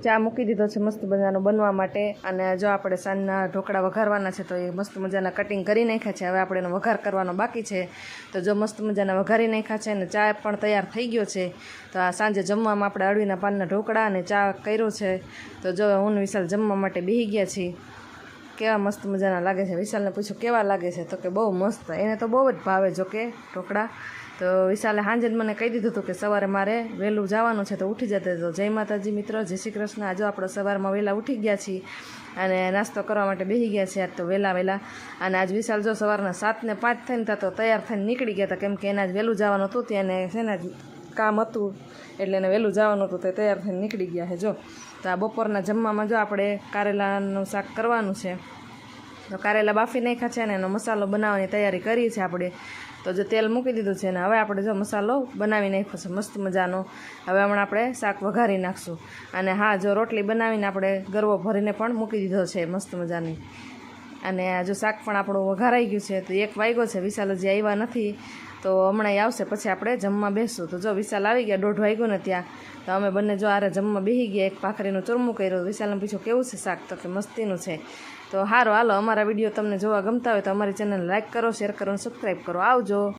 ચા મૂકી દીધો છે મસ્ત મજાનો બનવા માટે અને જો આપણે સાંજના ઢોકળા વઘારવાના છે તો એ મસ્ત મજાના કટિંગ કરી નાખ્યા છે. હવે આપણે એનો વઘાર કરવાનો બાકી છે. તો જો મસ્ત મજાના વઘારી નાખ્યા છે અને ચા પણ તૈયાર થઈ ગયો છે. તો આ સાંજે જમવામાં આપણે અળવીના પાનના ઢોકળા અને ચા કર્યો છે. તો જો હું ને વિશાલ જમવા માટે બેસી ગયા છીએ. કેવા મસ્ત મજાના લાગે છે. વિશાલને પૂછ્યું કેવા લાગે છે તો કે બહુ મસ્ત. એને તો બહુ જ ભાવે જો કે ઢોકળા. તો વિશાલે સાંજે જ મને કહી દીધું હતું કે સવારે મારે વહેલું જવાનું છે તો ઉઠી જતે. તો જય માતાજી મિત્રો, જય શ્રી કૃષ્ણ. આજે આપણે સવારમાં વહેલા ઉઠી ગયા છીએ અને નાસ્તો કરવા માટે બેસી ગયા છીએ આજ તો વહેલા. અને આજ વિશાલ જો સવારના 7 ને 5 થઈને તો તૈયાર થઈને નીકળી ગયા હતા, કેમ કે એને આજ વહેલું જવાનું હતું. ત્યાં છે ને કામ હતું એટલે એને વહેલું જવાનું હતું તો તૈયાર થઈને નીકળી ગયા છે. જો તો આ બપોરના જમવામાં જો આપણે કારેલાનું શાક કરવાનું છે. તો કારેલા બાફી નાખ્યા છે અને એનો મસાલો બનાવવાની તૈયારી કરી છે આપણે. તો જો તેલ મૂકી દીધું છે ને હવે આપણે જો મસાલો બનાવી નાખ્યો છે મસ્ત મજાનો. હવે હમણાં આપણે શાક વઘારી નાખશું. અને હા, જો રોટલી બનાવીને આપણે ગરવો ભરીને પણ મૂકી દીધો છે મસ્ત મજાની. અને જો શાક પણ આપણું વઘારાઈ ગયું છે. તો 1 વાગ્યો છે, વિશાલ હજી આવ્યા નથી. તો હમણાં આવશે પછી આપણે જમવા બેસશું. તો જો વિશાલ આવી ગયા 1:30 વાગ્યો ને ત્યાં. તો અમે બંને જો આરે જમવા બેસી ગયા. એક ભાખરીનું ચૂરમું કર્યું. વિશાલને પૂછ્યું કેવું છે શાક, તો કે મસ્તીનું છે. તો સારું, હાલો અમારા વિડીયો તમને જોવા ગમતા હોય તો અમારી ચેનલ લાઈક કરો, શેર કરો અને સબસ્ક્રાઈબ કરો. આવજો.